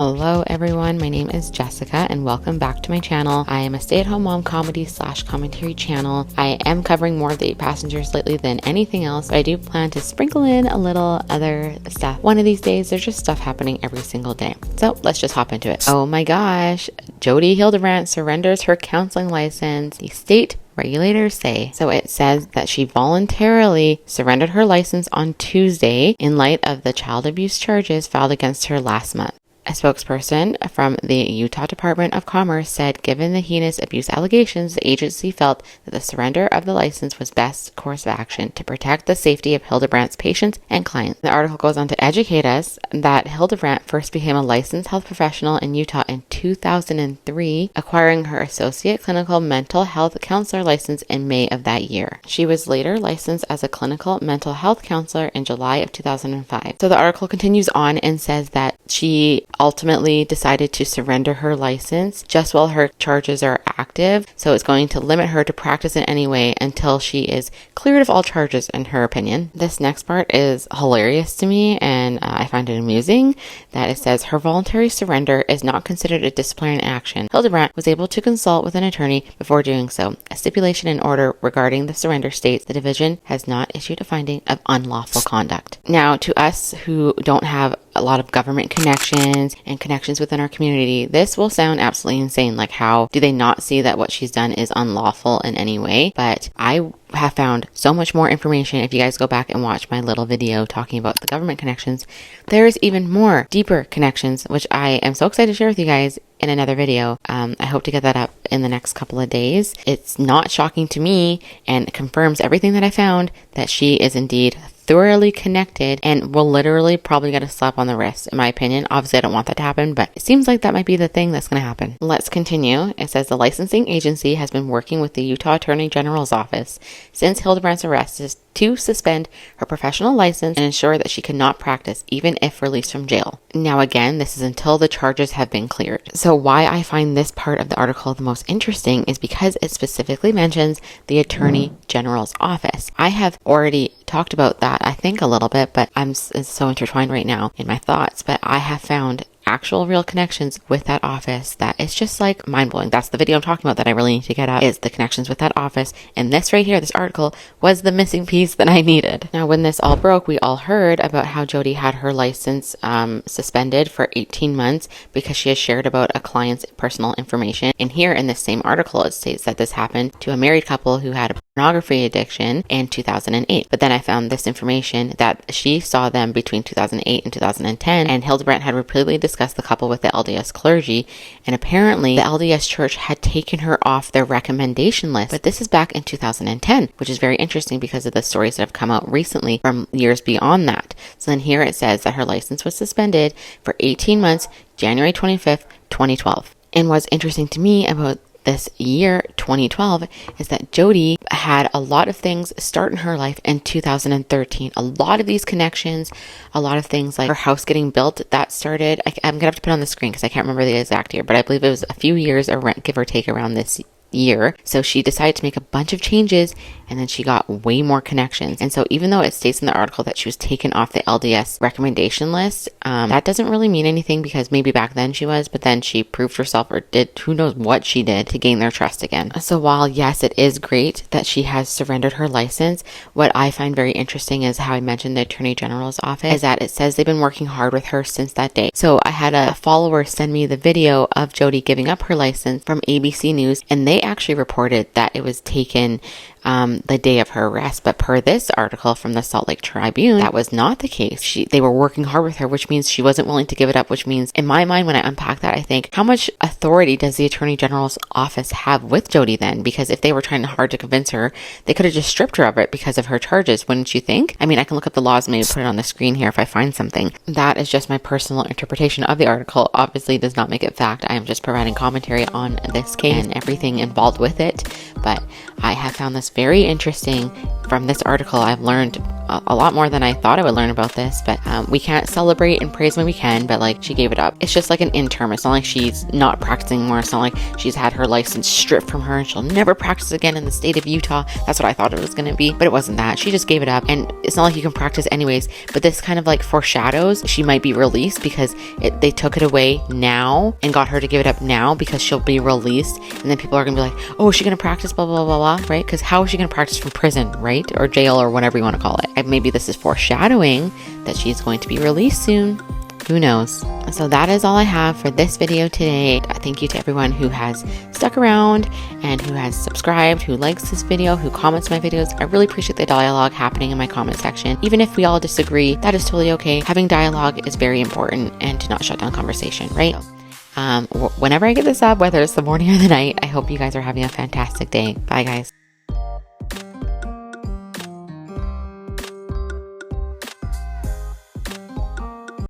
Hello everyone, my name is Jessica and welcome back to my channel. I am a stay-at-home mom comedy / commentary channel. I am covering more of the 8 Passengers lately than anything else, but I do plan to sprinkle in a little other stuff. One of these days, there's just stuff happening every single day. So let's just hop into it. Oh my gosh, Jodi Hildebrandt surrenders her counseling license. The state regulators say. So it says that she voluntarily surrendered her license on Tuesday in light of the child abuse charges filed against her last month. A spokesperson from the Utah Department of Commerce said given the heinous abuse allegations, the agency felt that the surrender of the license was best course of action to protect the safety of Hildebrandt's patients and clients. The article goes on to educate us that Hildebrandt first became a licensed health professional in Utah in 2003, acquiring her associate clinical mental health counselor license in May of that year. She was later licensed as a clinical mental health counselor in July of 2005. So the article continues on and says that she ultimately decided to surrender her license just while her charges are active. So it's going to limit her to practice in any way until she is cleared of all charges, in her opinion. This next part is hilarious to me, and I find it amusing that it says her voluntary surrender is not considered a disciplinary action. Hildebrandt was able to consult with an attorney before doing so. A stipulation in order regarding the surrender states the division has not issued a finding of unlawful conduct. Now, to us who don't have a lot of government connections and connections within our community, this will sound absolutely insane. Like, how do they not see that what she's done is unlawful in any way? But I have found so much more information. If you guys go back and watch my little video talking about the government connections, there's even more deeper connections, which I am so excited to share with you guys in another video. I hope to get that up in the next couple of days. It's not shocking to me and confirms everything that I found, that she is indeed thoroughly connected and will literally probably get a slap on the wrist, in my opinion. Obviously, I don't want that to happen, but it seems like that might be the thing that's going to happen. Let's continue. It says the licensing agency has been working with the Utah Attorney General's office since Hildebrandt's arrest to suspend her professional license and ensure that she cannot practice even if released from jail. Now again, this is until the charges have been cleared. So why I find this part of the article the most interesting is because it specifically mentions the Attorney General's office. I have already talked about that, I think, a little bit, but it's so intertwined right now in my thoughts. But I have found actual real connections with that office that it's just like mind-blowing. That's the video I'm talking about that I really need to get at, is the connections with that office. And this right here, this article, was the missing piece that I needed. Now, when this all broke, we all heard about how Jodi had her license suspended for 18 months because she has shared about a client's personal information. And here in this same article, it states that this happened to a married couple who had a pornography addiction in 2008. But then I found this information that she saw them between 2008 and 2010, and Hildebrandt had repeatedly discussed the couple with the LDS clergy, and apparently the LDS church had taken her off their recommendation list. But this is back in 2010, which is very interesting because of the stories that have come out recently from years beyond that. So then here it says that her license was suspended for 18 months, January 25th, 2012. And what's interesting to me about this year, 2012, is that Jodi had a lot of things start in her life in 2013. A lot of these connections, a lot of things like her house getting built, that started, I'm going to have to put it on the screen because I can't remember the exact year, but I believe it was a few years, give or take, around this year. So she decided to make a bunch of changes, and then she got way more connections. And so even though it states in the article that she was taken off the LDS recommendation list, that doesn't really mean anything, because maybe back then she was, but then she proved herself, or did who knows what she did to gain their trust again. So while yes, it is great that she has surrendered her license, what I find very interesting is how I mentioned the Attorney General's office, is that it says they've been working hard with her since that day. So I had a follower send me the video of Jodi giving up her license from ABC News, and they actually reported that it was taken the day of her arrest. But per this article from the Salt Lake Tribune, that was not the case. They were working hard with her, which means she wasn't willing to give it up, which means, in my mind, when I unpack that, I think, how much authority does the Attorney General's office have with Jodi then? Because if they were trying hard to convince her, they could have just stripped her of it because of her charges, wouldn't you think? I mean, I can look up the laws and maybe put it on the screen here if I find something. That is just my personal interpretation of the article. Obviously does not make it fact. I am just providing commentary on this case and everything involved with it. But I have found this very interesting, from this article, I've learned a lot more than I thought I would learn about this, but we can't celebrate and praise when we can, but like she gave it up. It's just like an interim. It's not like she's not practicing anymore. It's not like she's had her license stripped from her and she'll never practice again in the state of Utah. That's what I thought it was going to be, but it wasn't that. She just gave it up, and it's not like you can practice anyways, but this kind of like foreshadows she might be released because they took it away now and got her to give it up now because she'll be released, and then people are going to be like, oh, is she going to practice blah, blah, blah, blah, right? Because how is she going to practice from prison, right? Or jail or whatever you want to call it. And maybe this is foreshadowing that she's going to be released soon. Who knows? So that is all I have for this video today. Thank you to everyone who has stuck around and who has subscribed, who likes this video, who comments my videos. I really appreciate the dialogue happening in my comment section. Even if we all disagree, that is totally okay. Having dialogue is very important, and to not shut down conversation, right? Whenever I get this up, whether it's the morning or the night, I hope you guys are having a fantastic day. Bye, guys.